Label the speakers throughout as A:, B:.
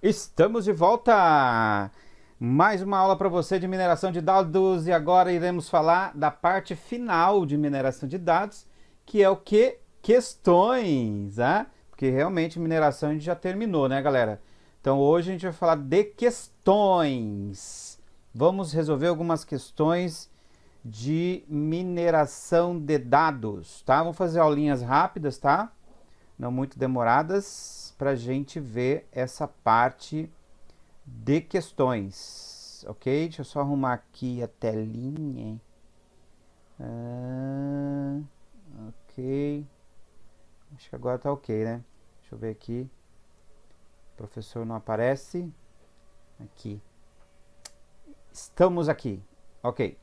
A: Estamos de volta! Mais uma aula para você de mineração de dados e agora iremos falar da parte final de mineração de dados, que é o que? Questões, né? Porque realmente mineração a gente já terminou, né, galera? Então hoje a gente vai falar de questões. Vamos resolver algumas questões de mineração de dados, tá? Vamos fazer aulinhas rápidas, tá? Não muito demoradas, para a gente ver essa parte de questões, ok? Deixa eu só arrumar aqui a telinha. Ok. Acho que agora tá ok, né? Deixa eu ver aqui. O professor não aparece. Aqui. Estamos aqui. Ok.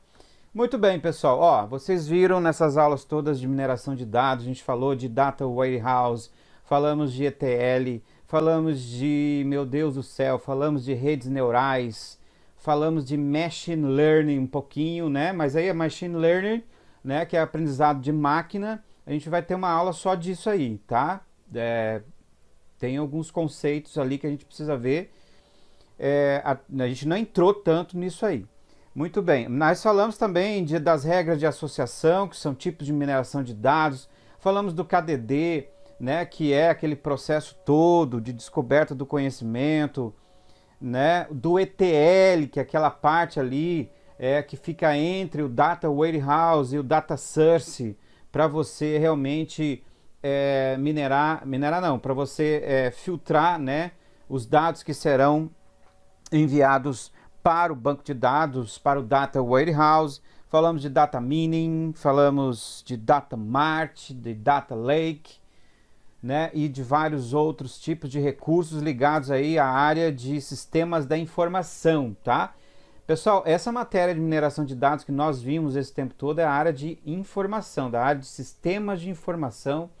A: Muito bem, pessoal. Ó, vocês viram nessas aulas todas de mineração de dados, a gente falou de Data Warehouse, falamos de ETL, falamos de, meu Deus do céu, falamos de redes neurais, falamos de Machine Learning um pouquinho, né? Mas aí é Machine Learning, né? Que é aprendizado de máquina. A gente vai ter uma aula só disso aí, tá? Tem alguns conceitos ali que a gente precisa ver. A gente não entrou tanto nisso aí. Muito bem, nós falamos também das regras de associação, que são tipos de mineração de dados, falamos do KDD, né, que é aquele processo todo de descoberta do conhecimento, né, do ETL, que é aquela parte ali que fica entre o Data Warehouse e o Data Source, para você realmente minerar não, para você filtrar, né, os dados que serão enviados para o banco de dados, para o Data Warehouse. Falamos de Data Mining, falamos de Data Mart, de Data Lake, né, e de vários outros tipos de recursos ligados aí à área de sistemas da informação, tá? Pessoal, essa matéria de mineração de dados que nós vimos esse tempo todo é a área de informação, da área de sistemas de informação.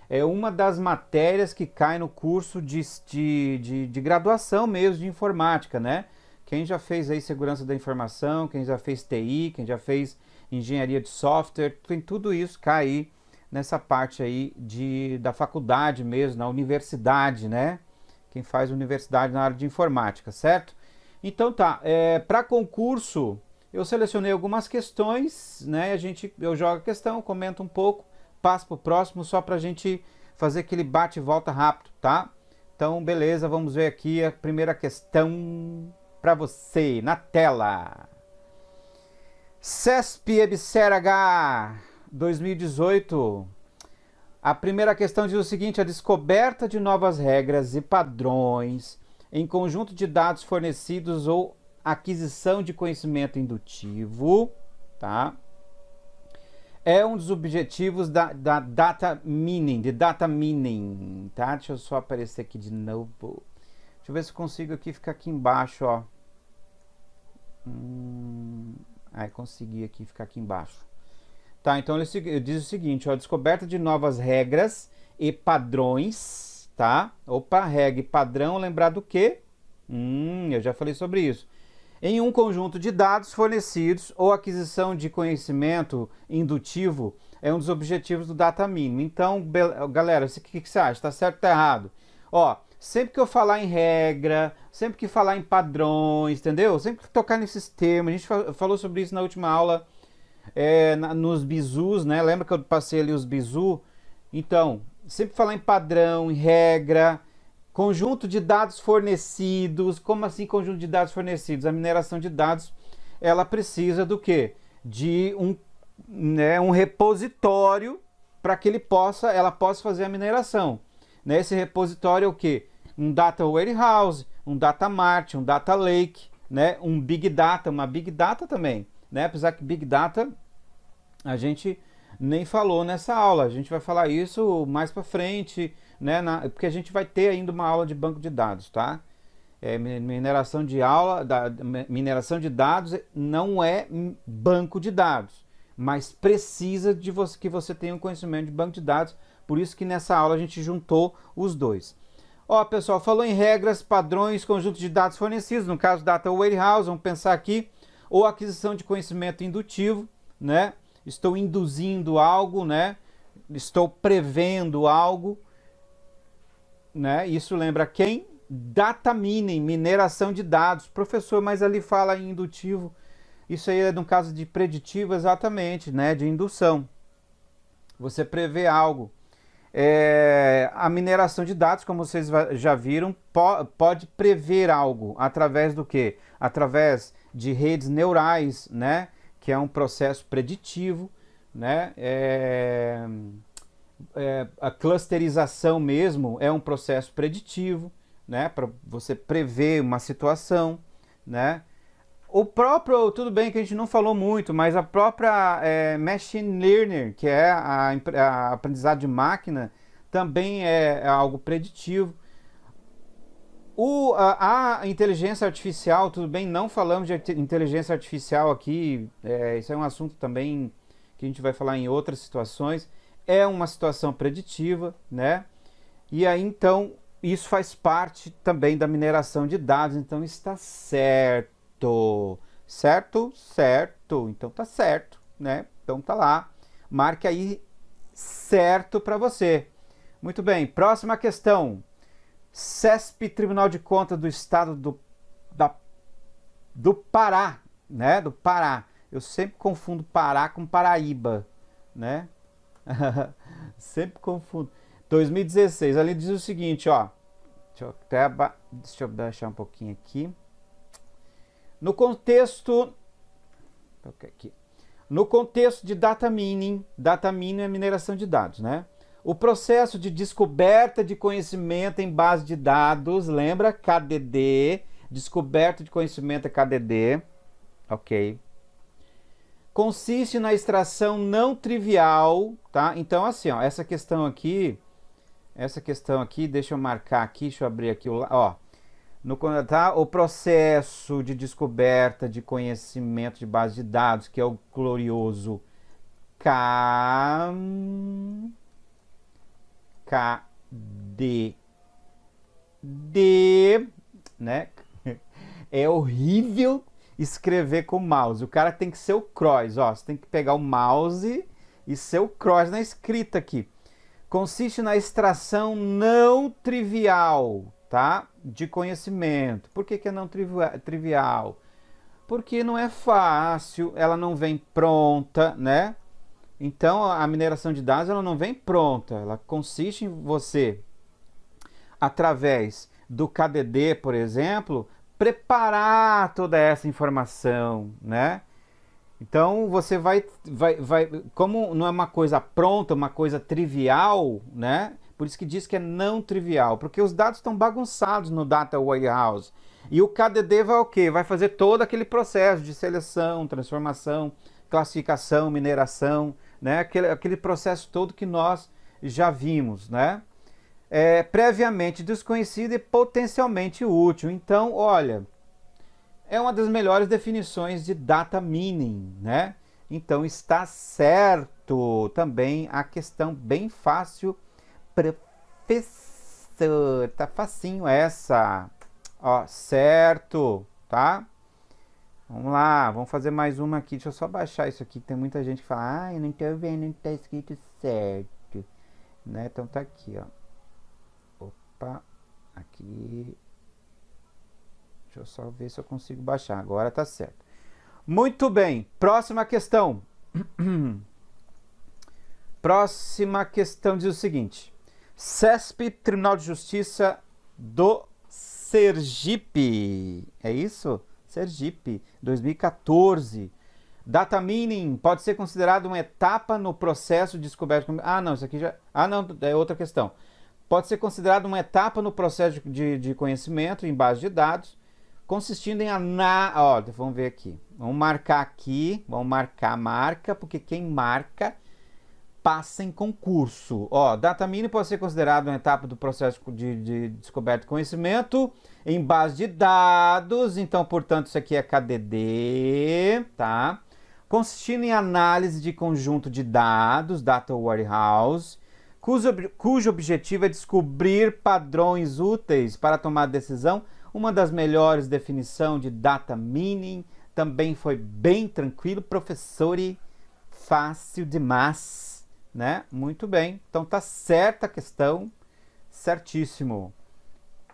A: É uma das matérias que cai no curso de graduação mesmo de informática, né? Quem já fez aí segurança da informação, quem já fez TI, quem já fez engenharia de software, tem tudo isso cai aí nessa parte aí da faculdade mesmo, na universidade, né? Quem faz universidade na área de informática, certo? Então tá, para concurso eu selecionei algumas questões, né? Eu jogo a questão, comento um pouco, passo para o próximo só para a gente fazer aquele bate e volta rápido, tá? Então, beleza, vamos ver aqui a primeira questão para você na tela. CESP EBSERH 2018. A primeira questão diz o seguinte: a descoberta de novas regras e padrões em conjunto de dados fornecidos ou aquisição de conhecimento indutivo, tá? É um dos objetivos da data mining, tá? Deixa eu só aparecer aqui de novo. Deixa eu ver se eu consigo aqui ficar aqui embaixo, ó. Aí consegui aqui ficar aqui embaixo. Tá, então ele diz o seguinte, ó, descoberta de novas regras e padrões, tá? Opa, regra e padrão, lembrar do quê? Eu já falei sobre isso. Em um conjunto de dados fornecidos ou aquisição de conhecimento indutivo é um dos objetivos do data mining. Então, galera, o que você acha? Tá certo ou tá errado? Ó, sempre que eu falar em regra, sempre que falar em padrões, entendeu? Sempre que tocar nesses termos, a gente falou sobre isso na última aula, nos bizus, né? Lembra que eu passei ali os bizus? Então, sempre falar em padrão, em regra, conjunto de dados fornecidos. Como assim conjunto de dados fornecidos? A mineração de dados, ela precisa do quê? De um repositório para que ela possa fazer a mineração. Né? Esse repositório é o quê? Um Data Warehouse, um Data Mart, um Data Lake, né? Um Big Data, uma Big Data também. Né? Apesar que Big Data a gente nem falou nessa aula, a gente vai falar isso mais para frente, né? Porque a gente vai ter ainda uma aula de banco de dados, tá? Mineração mineração de dados não é banco de dados, mas precisa de que você tenha um conhecimento de banco de dados, por isso que nessa aula a gente juntou os dois. Ó, pessoal, falou em regras, padrões, conjuntos de dados fornecidos, no caso Data Warehouse, vamos pensar aqui, ou aquisição de conhecimento indutivo, né? Estou induzindo algo, né? Estou prevendo algo, né? Isso lembra quem? data mining, mineração de dados. Professor, mas ali fala em indutivo. Isso aí é no caso de preditivo, exatamente, né? De indução. Você prevê algo. A mineração de dados, como vocês já viram, pode prever algo através do quê? Através de redes neurais, né? Que é um processo preditivo, né? A clusterização mesmo é um processo preditivo, né? Para você prever uma situação, né? O próprio, tudo bem que a gente não falou muito, mas a própria machine learning, que é a aprendizado de máquina, também é algo preditivo. A inteligência artificial, tudo bem, não falamos de inteligência artificial aqui, isso é um assunto também que a gente vai falar em outras situações, é uma situação preditiva, né? E aí, então, isso faz parte também da mineração de dados, então está certo. Certo? Certo. Então tá certo, né? Então tá lá. Marque aí certo para você. Muito bem. Próxima questão. CESP, Tribunal de Contas do Estado do Pará, né? Do Pará. Eu sempre confundo Pará com Paraíba, né? Sempre confundo. 2016. Ali diz o seguinte, ó. Deixa eu baixar um pouquinho aqui. No contexto de data mining é mineração de dados, né? O processo de descoberta de conhecimento em base de dados, lembra? KDD, descoberta de conhecimento é KDD, ok? Consiste na extração não trivial, tá? Então, assim, ó, essa questão aqui, deixa eu marcar aqui, deixa eu abrir aqui, ó. O processo de descoberta de conhecimento de base de dados, que é o glorioso KDD, né? É horrível escrever com o mouse. O cara tem que ser o cross, ó. Você tem que pegar o mouse e ser o cross na escrita aqui. Consiste na extração não trivial, tá? De conhecimento. Por que é não trivial? Porque não é fácil, ela não vem pronta, né? Então a mineração de dados ela não vem pronta, ela consiste em você, através do KDD, por exemplo, preparar toda essa informação, né? Então você vai, como não é uma coisa pronta, uma coisa trivial, né? Por isso que diz que é não trivial, porque os dados estão bagunçados no Data Warehouse. E o KDD vai o quê? Vai fazer todo aquele processo de seleção, transformação, classificação, mineração, né? Aquele processo todo que nós já vimos, né? Previamente desconhecido e potencialmente útil. Então, olha, é uma das melhores definições de data mining, né? Então está certo também a questão bem fácil. Professor, tá facinho essa. Ó, certo, tá? Vamos lá, vamos fazer mais uma aqui. Deixa eu só baixar isso aqui, que tem muita gente que fala, ah, eu não tô vendo, não tá escrito certo, né? Então tá aqui, ó. Opa, aqui. Deixa eu só ver se eu consigo baixar. Agora tá certo. Muito bem, próxima questão. Próxima questão diz o seguinte: CESP, Tribunal de Justiça do Sergipe. É isso? Sergipe, 2014. Data mining pode ser considerado uma etapa no processo de descoberta. Ah, não, isso aqui já. Ah, não, é outra questão. Pode ser considerado uma etapa no processo de conhecimento em base de dados, consistindo em ó, vamos ver aqui. Vamos marcar aqui, vamos marcar a marca, porque quem marca passa em concurso. Ó, data mining pode ser considerado uma etapa do processo de descoberta de conhecimento em base de dados. Então, portanto, isso aqui é KDD, tá? Consistindo em análise de conjunto de dados, Data Warehouse, cujo objetivo é descobrir padrões úteis para tomar decisão. Uma das melhores definições de data mining. Também foi bem tranquilo, professor, e fácil demais, né? Muito bem, então tá certa a questão, certíssimo.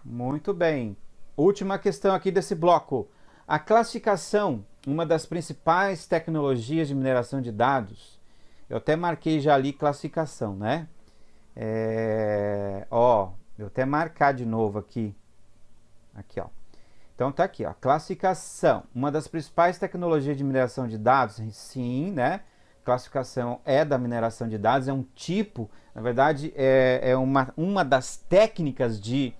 A: Muito bem. Última questão aqui desse bloco. A classificação, uma das principais tecnologias de mineração de dados. Eu até marquei já ali classificação, né? Eu até marcar de novo aqui. Aqui, ó. Então tá aqui, ó. Classificação, uma das principais tecnologias de mineração de dados. Sim, né? Classificação é da mineração de dados, é um tipo, na verdade, é uma das técnicas de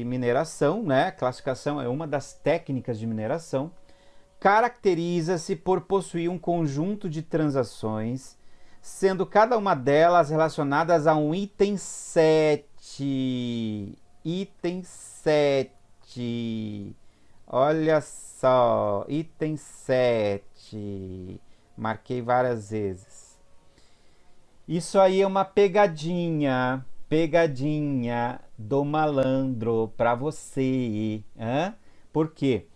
A: mineração, né? Classificação é uma das técnicas de mineração. Caracteriza-se por possuir um conjunto de transações, sendo cada uma delas relacionadas a um item 7. Item 7. Olha só, item 7. Marquei várias vezes. Isso aí é uma pegadinha. Pegadinha do malandro para você. Por quê?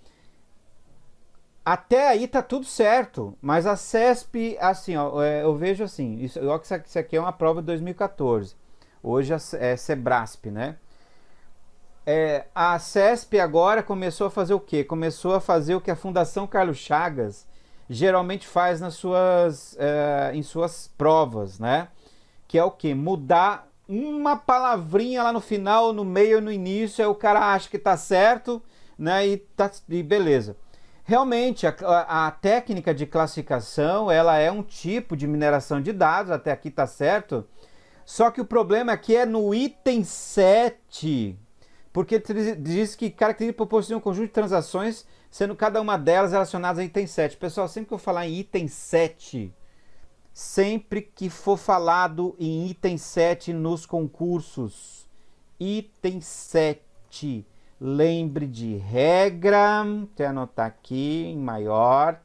A: Até aí tá tudo certo, mas a CESP, assim, ó, eu vejo assim, isso aqui é uma prova de 2014. Hoje é Sebrasp, né? A CESP agora começou a fazer o quê? Começou a fazer o que a Fundação Carlos Chagas geralmente faz em suas provas, né? Que é o quê? Mudar uma palavrinha lá no final, no meio, no início, aí o cara acha que tá certo, né? E beleza. Realmente, a técnica de classificação, ela é um tipo de mineração de dados, até aqui tá certo. Só que o problema aqui é no item 7, porque diz que caracteriza por possuir um conjunto de transações, sendo cada uma delas relacionadas a item 7. Pessoal, sempre que eu falar em item 7, sempre que for falado em item 7 nos concursos, item 7, lembre de regra, vou anotar aqui em maior,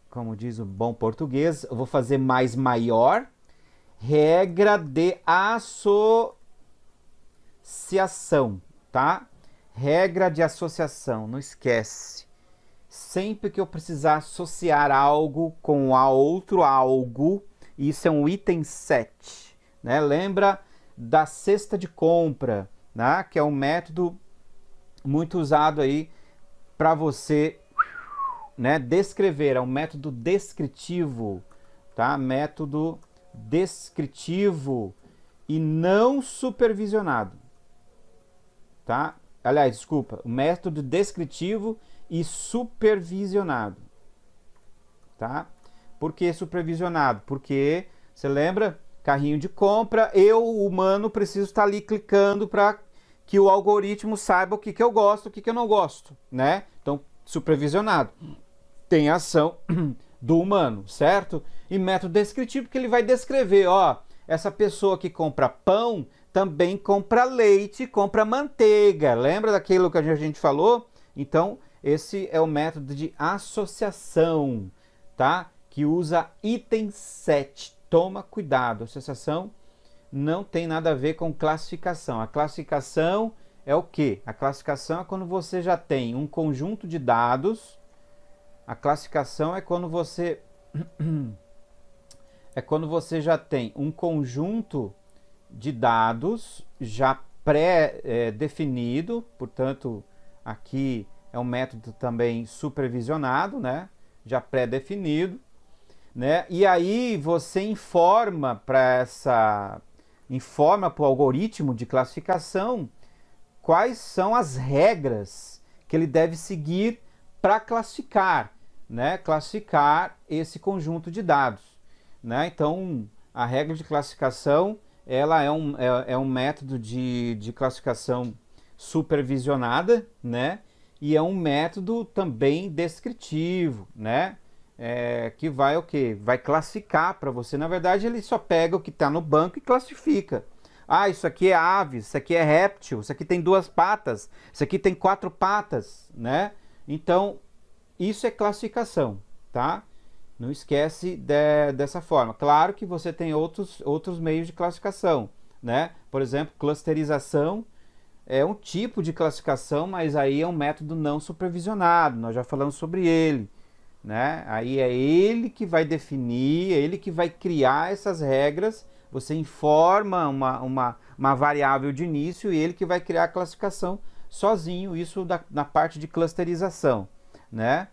A: como diz o bom português, eu vou fazer mais maior, regra de associação, tá? Regra de associação, não esquece. Sempre que eu precisar associar algo com outro algo, isso é um item 7, né? Lembra da cesta de compra, né? Que é um método muito usado aí para você, né, descrever, é um método descritivo, tá? Método descritivo e não supervisionado, tá? Aliás, desculpa, o método descritivo e supervisionado, tá? Por que supervisionado? Porque, você lembra? Carrinho de compra, eu, humano, preciso estar ali clicando para que o algoritmo saiba o que eu gosto, o que eu não gosto, né? Então, supervisionado. Tem a ação do humano, certo? E método descritivo, porque ele vai descrever, ó, essa pessoa que compra pão também compra leite, compra manteiga. Lembra daquilo que a gente falou? Então, esse é o método de associação, tá? Que usa item 7. Toma cuidado, associação não tem nada a ver com classificação. A classificação é o quê? A classificação é quando você já tem um conjunto de dados. A classificação é quando você já tem um conjunto de dados já pré-definido, portanto, aqui é um método também supervisionado, né? Já pré-definido, né? E aí você informa para o algoritmo de classificação quais são as regras que ele deve seguir para classificar, né? Classificar esse conjunto de dados, né? Então, a regra de classificação, ela é um método de classificação supervisionada, né? E é um método também descritivo, né? Que vai o quê? Vai classificar para você. Na verdade, ele só pega o que está no banco e classifica. Ah, isso aqui é ave, isso aqui é réptil, isso aqui tem 2 patas, isso aqui tem 4 patas, né? Então, isso é classificação, tá? Não esquece dessa forma. Claro que você tem outros meios de classificação, né? Por exemplo, clusterização é um tipo de classificação, mas aí é um método não supervisionado. Nós já falamos sobre ele, né? Aí é ele que vai definir, é ele que vai criar essas regras. Você informa uma variável de início e ele que vai criar a classificação sozinho, isso na parte de clusterização, né?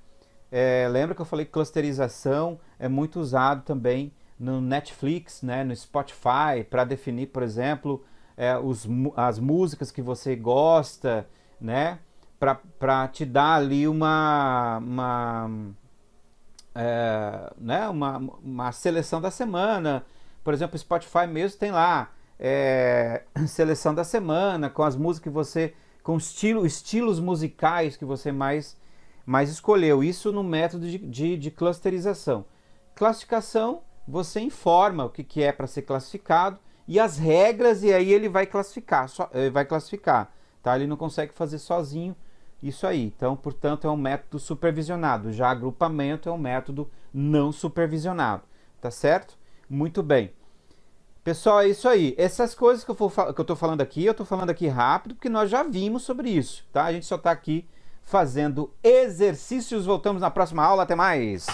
A: Lembra que eu falei que clusterização é muito usado também no Netflix, né, no Spotify, para definir, por exemplo, as músicas que você gosta, né, para te dar ali uma seleção da semana. Por exemplo, o Spotify mesmo tem lá seleção da semana com as músicas que você, com estilos musicais que você mais escolheu. Isso no método de clusterização. Classificação, você informa o que é para ser classificado e as regras, e aí ele vai classificar, tá? Ele não consegue fazer sozinho isso aí. Então, portanto, é um método supervisionado. Já agrupamento é um método não supervisionado, tá certo? Muito bem. Pessoal, é isso aí. Essas coisas que eu tô falando aqui, eu tô falando aqui rápido, porque nós já vimos sobre isso, tá? A gente só tá aqui fazendo exercícios. Voltamos na próxima aula. Até mais!